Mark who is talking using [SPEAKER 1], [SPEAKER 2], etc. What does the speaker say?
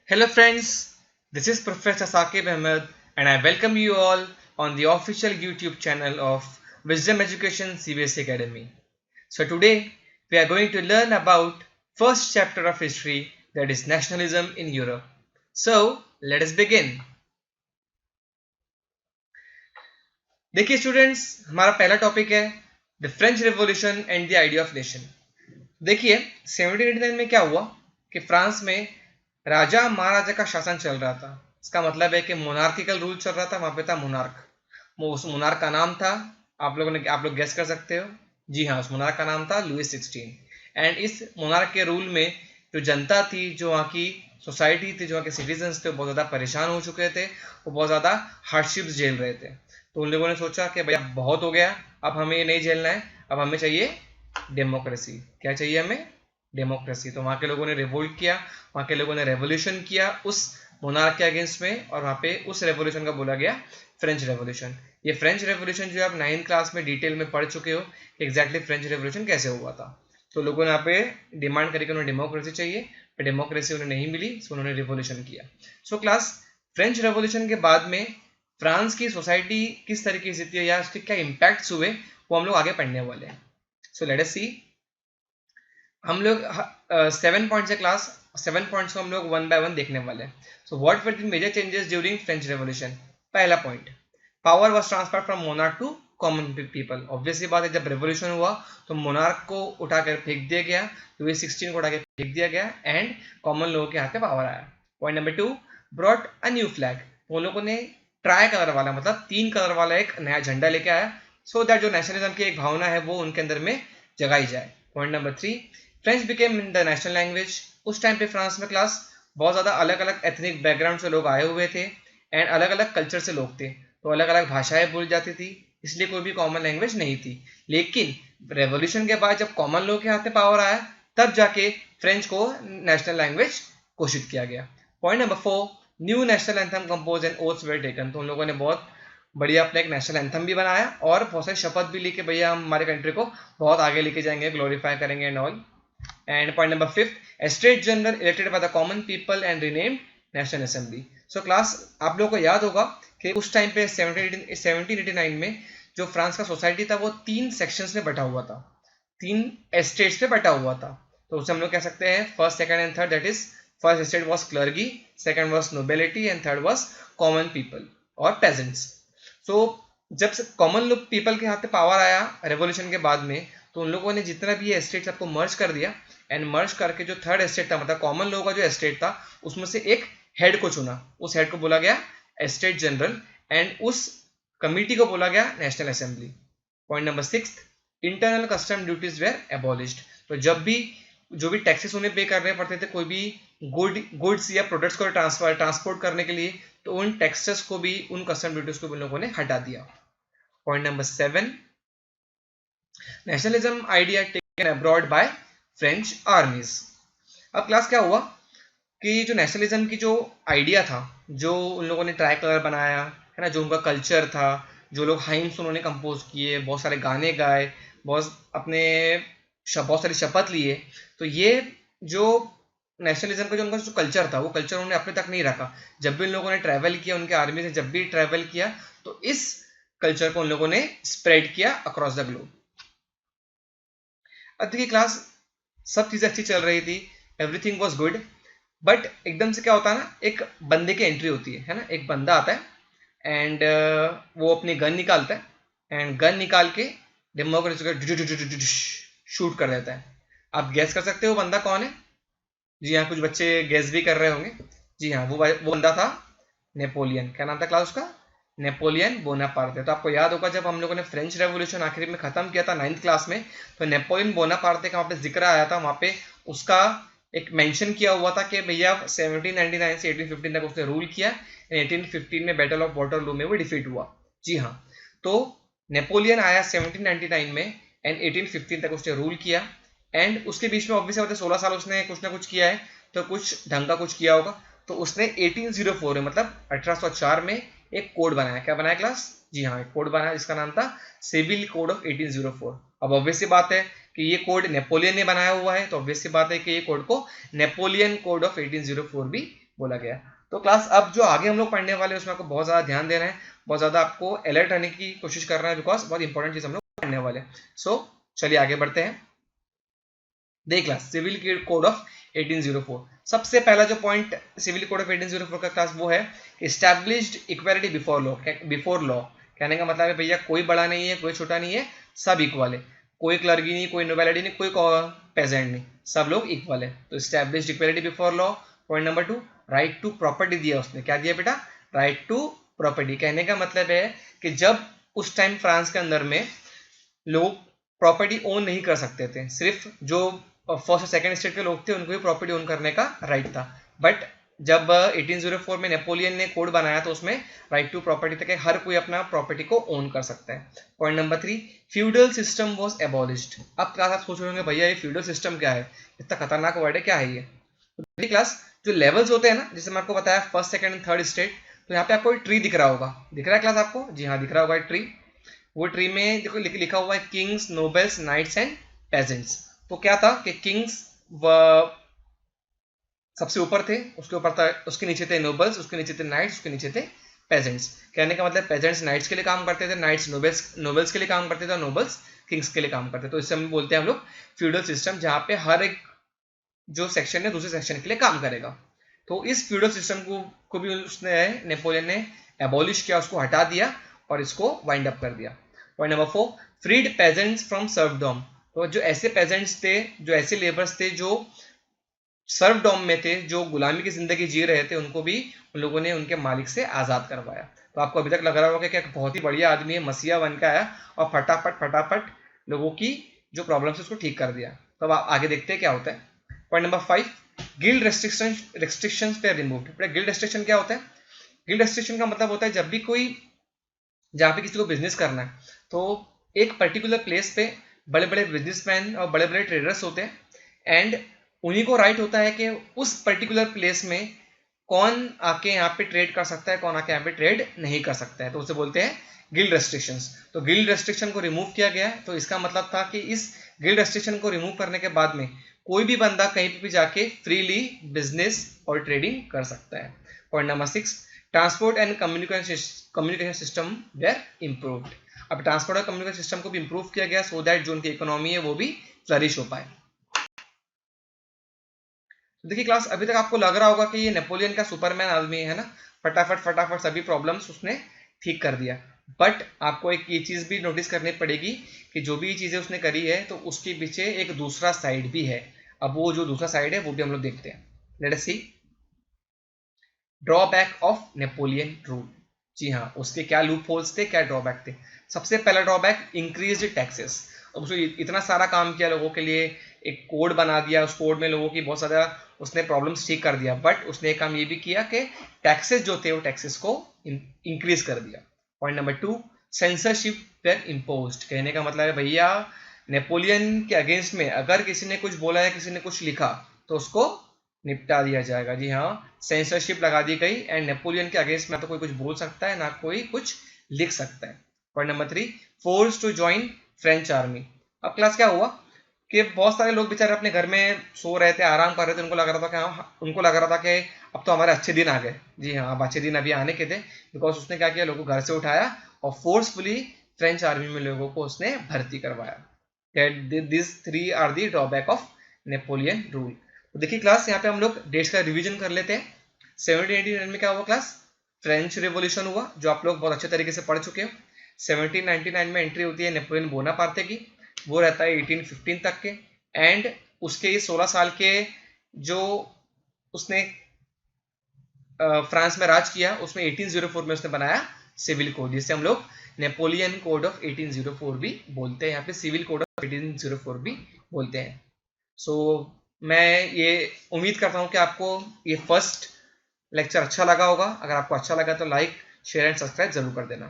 [SPEAKER 1] Hello friends, this is Professor Saqib Ahmed and I welcome you all on the official YouTube channel of Wisdom Education CBSE Academy. So today we are going to learn about first chapter of history, that is nationalism in Europe. So let us begin. देखिए students, हमारा पहला topic है the French revolution and the idea of nation. देखिए 1789 में क्या हुआ कि France में राजा महाराजा का शासन चल रहा था। इसका मतलब है कि मोनार्किकल रूल चल रहा था। वहां पे था मोनार्क। उस मोनार्क का नाम था, आप लोग गेस कर सकते हो। जी हाँ, उस मोनार्क का नाम था लुइस 16। एंड इस मोनार्क के रूल में जो जनता थी, जो वहाँ की सोसाइटी थी, जो वहाँ के सिटीजन्स थे, वो बहुत ज़्यादा परेशान हो चुके थे। वो बहुत ज़्यादा हार्डशिप्स झेल रहे थे। तो उन लोगों ने सोचा कि भैया बहुत हो गया, अब हमें ये नहीं झेलना है, अब हमें चाहिए डेमोक्रेसी। क्या चाहिए हमें? डेमोक्रेसी। तो वहाँ के लोगों ने रिवोल्ट किया, वहाँ के लोगों ने रेवोल्यूशन किया उस मोनार्क के अगेंस्ट में, और वहाँ पे उस रेवोल्यूशन का बोला गया फ्रेंच रेवोल्यूशन। ये फ्रेंच रेवोल्यूशन जो आप 9th क्लास में डिटेल में पढ़ चुके हो कि एग्जैक्टली फ्रेंच रेवोल्यूशन कैसे हुआ था। तो लोगों ने यहाँ पे डिमांड करी कि उन्हें डेमोक्रेसी चाहिए, पर डेमोक्रेसी उन्हें नहीं मिली, सो उन्होंने रिवोल्यूशन किया। सो क्लास, फ्रेंच रेवोल्यूशन के बाद में फ्रांस की सोसाइटी किस तरीके से थी या उसके क्या इम्पैक्ट्स हुए, वो हम लोग आगे पढ़ने वाले हैं। सो लेट अस सी। हम लोग 7 पॉइंट्स है क्लास। 7 पॉइंट्स को हम लोग वन बाय वन देखने वाले हैं। So what were the major changes during French revolution? पहला point, power was transferred from monarch to common people. Obviously बात है, जब रेवोल्यूशन हुआ तो मोनार्क को उठाकर फेंक दिया गया, लुइस 16 को उठाकर फेंक दिया गया, एंड कॉमन लोगों के हाथ में पावर आया। Point number 2, brought a new flag. उन लोगों ने ट्राई कलर वाला, मतलब 3 कलर वाला एक नया झंडा लेके आया, सो दैट जो नेशनलिज्म की एक भावना है वो उनके अंदर में जगाई जाए। Point number 3, French became the national language. उस टाइम पे फ्रांस में क्लास बहुत ज़्यादा अलग अलग एथनिक बैकग्राउंड से लोग आए हुए थे, एंड अलग अलग कल्चर से लोग थे, तो अलग अलग भाषाएं बोली जाती थी, इसलिए कोई भी कॉमन लैंग्वेज नहीं थी। लेकिन रेवोल्यूशन के बाद जब कॉमन लोग के हाथ में पावर आया, तब जाके फ्रेंच को नेशनल लैंग्वेज घोषित किया गया। Point number 4, new national anthem compose and oaths were taken. तो उन लोगों ने बहुत बढ़िया अपना एक नेशनल एंथम भी बनाया और बहुत सारी शपथ भी ली कि भैया हम हमारे कंट्री को बहुत आगे लेके जाएंगे, ग्लोरीफाई करेंगे and all. And point number 5, a state general elected by the common people and renamed National Assembly. So class, आप लोगों को याद होगा कि उस टाइम पे 1789 में जो फ्रांस का सोसाइटी था वो 3 सेक्शंस में बटा हुआ था, 3 एस्टेट्स पे बटा हुआ था। तो उसे हम लोग कह सकते हैं first, second and third. That is first estate was clergy, second was nobility and third was common people और पेजेंट्स। सो जब कॉमन पीपल के हाथ में पावर आया रेवोल्यूशन के बाद में, तो उन लोगों ने जितना भी ये एस्टेट सबको मर्ज कर दिया, एंड मर्ज करके जो थर्ड एस्टेट था, मतलब कॉमन लोगों का जो एस्टेट था, उसमें से एक हेड को चुना। उस हेड को बोला गया एस्टेट जनरल, एंड उस कमिटी को बोला गया national assembly. Point number 6, internal custom duties were abolished. तो जब भी जो भी टैक्सेस उन्हें पे करने पड़ते थे कोई भी गुड्स या प्रोडक्ट्स को ट्रांसपोर्ट करने के लिए, तो उन टैक्सेस को भी, उन कस्टम ड्यूटीज को भी लोगों ने हटा दिया। Point number 7, nationalism idea taken abroad by French आर्मीज। अब क्लास क्या हुआ कि जो नेशनलिज्म की जो आइडिया था, जो उन लोगों ने ट्राई कलर बनाया है ना, जो उनका कल्चर था, जो लोग हाइम्स उन्होंने कंपोज किए, बहुत सारे गाने गाए, बहुत सारी शपथ लिए, तो ये जो नेशनलिज्म का जो उनका जो कल्चर था, वो कल्चर उन्होंने अपने तक नहीं रखा। जब भी उन लोगों ने ट्रैवल किया, उनके आर्मी ने जब भी ट्रैवल किया, तो इस कल्चर को उन लोगों ने स्प्रेड किया अक्रॉस द ग्लोब। अब देखिए क्लास, सब चीज़ें अच्छी चल रही थी, एवरीथिंग वॉज गुड, बट एकदम से क्या होता है ना, एक बंदे की एंट्री होती है ना, एक बंदा आता है एंड वो अपनी गन निकालता है, एंड गन निकाल के डेमोक्रेसी को शूट कर देता है। आप गैस कर सकते हो बंदा कौन है? जी हाँ, कुछ बच्चे गैस भी कर रहे होंगे। जी हाँ, वो बंदा था नेपोलियन। क्या नाम था क्लास उसका? Napoleon Bonaparte. तो आपको याद होगा जब हम लोगों ने फ्रेंच रेवोल्यूशन आखिरी में खत्म किया था 9th क्लास में, तो नेपोलियन बोनापार्ट का वहाँ पे जिक्र आया था, वहाँ पे उसका एक मेंशन किया हुआ था कि भैया 1799 से 1815 तक उसने रूल किया, 1815 में बैटल ऑफ वाटरलू में वो डिफीट हुआ। जी हाँ, तो नेपोलियन आया 1799 में एंड 1815 तक उसने रूल किया, एंड उसके बीच में ऑब्वियसली होता है 16 साल उसने कुछ ना कुछ किया है, तो कुछ ढंग का कुछ किया होगा। तो उसने 1804 में, मतलब 1804 में एक कोड बनाया। क्या बनाया क्लास? जी हाँ, एक कोड बनाया जिसका नाम था सिविल कोड ऑफ 1804। अब ऑब्वियसली बात है कि ये कोड नेपोलियन ने बनाया हुआ है, तो ऑब्वियसली बात है कि ये कोड को नेपोलियन कोड ऑफ 1804 भी बोला गया। तो क्लास अब जो आगे हम लोग पढ़ने वाले हैं उसमें आपको बहुत ज़्यादा ध्यान देना है, बहुत ज़्यादा आपको अलर्ट रहने की कोशिश करना है, बिकॉज बहुत इंपॉर्टेंट चीज़ हम लोग पढ़ने वाले हैं। सो चलिए आगे बढ़ते हैं। देख क्लास सिविल कोड ऑफ 1804, सबसे पहला जो पॉइंट सिविल कोड ऑफ 1804 का क्लास वो है established equality before law. Before law कहने का मतलब है भैया कोई बड़ा नहीं है, कोई छोटा नहीं है, सब इक्वल है, कोई क्लर्की नहीं, कोई नोबेलिटी नहीं, कोई पेजेंट नहीं, सब लोग इक्वल है। तो established equality before law. Point number 2, right to property दिया उसने। क्या दिया बेटा? Right to property. कहने का मतलब है कि जब उस टाइम फ्रांस के अंदर में लोग प्रॉपर्टी ओन नहीं कर सकते थे, सिर्फ जो फर्स्ट और सेकंड स्टेट के लोग थे उनको भी प्रॉपर्टी ओन करने का राइट था। बट जब 1804 में नेपोलियन ने कोड बनाया तो उसमें राइट टू प्रॉपर्टी था कि हर कोई अपना प्रॉपर्टी को ओन कर सकता है। Point number 3, feudal system was abolished. अब क्लास आप सोच रहे होंगे भैया ये फ्यूडल सिस्टम क्या है, इतना खतरनाक वर्ड है, क्या है ये? तो क्लास जो लेवल्स होते हैं ना, जैसे मैं आपको बताया first second and third state, तो यहाँ पे आपको ट्री दिख रहा होगा, दिख रहा है क्लास आपको? जी हाँ दिख रहा होगा ट्री। वो ट्री में देखो लिखा हुआ है kings, nobles, knights and peasants. तो क्या था कि किंग्स सबसे ऊपर थे, उसके ऊपर था, उसके नीचे थे नोबल्स, उसके नीचे थे नाइट्स, उसके नीचे थे पेजेंट्स। कहने का मतलब पेजेंट्स नाइट्स के लिए काम करते थे, नाइट्स नोबल्स के लिए काम करते थे, और नोबल्स किंग्स के लिए काम करते थे। तो इससे हम बोलते हैं हम लोग फ्यूडल सिस्टम, जहाँ पे हर एक जो सेक्शन है दूसरे सेक्शन के लिए काम करेगा। तो इस फ्यूडल सिस्टम को भी उसने नेपोलियन ने एबॉलिश किया, उसको हटा दिया और इसको वाइंड अप कर दिया। Point number 4, freed peasants from serfdom. तो जो ऐसे पेजेंट्स थे, जो ऐसे लेबर्स थे जो सर्वडॉम में थे, जो गुलामी की जिंदगी जी रहे थे, उनको भी उन लोगों ने उनके मालिक से आजाद करवाया। तो आपको अभी तक लग रहा होगा कि क्या बहुत ही बढ़िया आदमी है, मसीहा बन के आया और फटाफट लोगों की जो प्रॉब्लम है उसको ठीक कर दिया। तो अब आगे देखते हैं क्या होता है। पॉइंट नंबर 5, गिल्ड रेस्ट्रिक्शंस पे रिमूव्ड। गिल्ड रेस्ट्रिक्शन क्या होता है? गिल्ड रेस्ट्रिक्शन का मतलब होता है जब भी कोई, जहाँ पे किसी को बिजनेस करना है तो एक पर्टिकुलर प्लेस पे बड़े बड़े बिजनेसमैन और बड़े बड़े ट्रेडर्स होते हैं, एंड उन्हीं को राइट होता है कि उस पर्टिकुलर प्लेस में कौन आके यहाँ पे ट्रेड कर सकता है, कौन आके यहाँ पे ट्रेड नहीं कर सकता है। तो उसे बोलते हैं गिल्ड रेस्ट्रिक्शंस। तो गिल्ड रेस्ट्रिक्शन को रिमूव किया गया है। तो इसका मतलब था कि इस गिल्ड रेस्ट्रिक्शन को रिमूव करने के बाद में कोई भी बंदा कहीं पे भी जाके फ्रीली बिजनेस और ट्रेडिंग कर सकता है। Point number 6, transport and communication system were improved. अब ट्रांसपोर्ट और कम्युनिकेशन सिस्टम को भी इम्प्रूव किया गया सो दैट जो उनकी इकोनॉमी है वो भी फ्लरिश हो पाए। देखिए क्लास अभी तक आपको लग रहा होगा कि ये नेपोलियन का सुपरमैन आदमी है ना, फटाफट सभी प्रॉब्लम्स उसने ठीक कर दिया। बट आपको एक ये चीज भी नोटिस करनी पड़ेगी कि जो भी चीजें उसने करी है तो उसके पीछे एक दूसरा साइड भी है। अब वो जो दूसरा साइड है वो भी हम लोग देखते हैं। Let us see drawback of Napoleon rule. जी हाँ, उसके क्या लूप होल्स थे, क्या ड्रॉबैक थे। सबसे पहला ड्रॉबैक इंक्रीज्ड टैक्सेस। अब उसने इतना सारा काम किया लोगों के लिए, एक कोड बना दिया, उस कोड में लोगों की बहुत सारा उसने प्रॉब्लम्स ठीक कर दिया, बट उसने एक काम ये भी किया कि टैक्सेस जो थे वो टैक्सेस को इंक्रीज कर दिया। Point number 2, censorship were imposed. कहने का मतलब है भैया नेपोलियन के अगेंस्ट में अगर किसी ने कुछ बोला है, किसी ने कुछ लिखा, तो उसको निपटा दिया जाएगा। जी हाँ, सेंसरशिप लगा दी गई, एंड नेपोलियन के अगेंस्ट में ना तो कोई कुछ बोल सकता है ना कोई कुछ लिख सकता है। Point number 3, force to join French army. अब क्लास क्या हुआ कि बहुत सारे लोग बेचारे अपने घर में सो रहे थे, आराम कर रहे थे, उनको लग रहा था कि उनको लग रहा था कि अब तो हमारे अच्छे दिन आ गए। जी हाँ, अब अच्छे दिन अभी आने के थे, बिकॉज उसने क्या किया, लोगों को घर से उठाया और फोर्सफुली फ्रेंच आर्मी में लोगों को उसने भर्ती करवाया। This 3 are the drawback of Napoleon rule. तो देखिए क्लास यहाँ पे हम लोग डेट्स का रिवीजन कर लेते हैं। 1789 में क्या हुआ क्लास? फ्रेंच रेवोल्यूशन हुआ, जो आप लोग बहुत अच्छे तरीके से पढ़ चुके हो। 1799 में एंट्री होती है नेपोलियन बोनापार्टे की, वो रहता है 1815 तक के, एंड उसके 16 साल के जो उसने फ्रांस में राज किया उसमें 1804 में उसने बनाया सिविल कोड, जिसे हम लोग नेपोलियन कोड ऑफ 1804 भी बोलते हैं, यहाँ पे सिविल कोड ऑफ 1804 भी बोलते हैं। सो मैं ये उम्मीद करता हूँ कि आपको ये फर्स्ट लेक्चर अच्छा लगा होगा। अगर आपको अच्छा लगा तो लाइक, शेयर एंड सब्सक्राइब जरूर कर देना।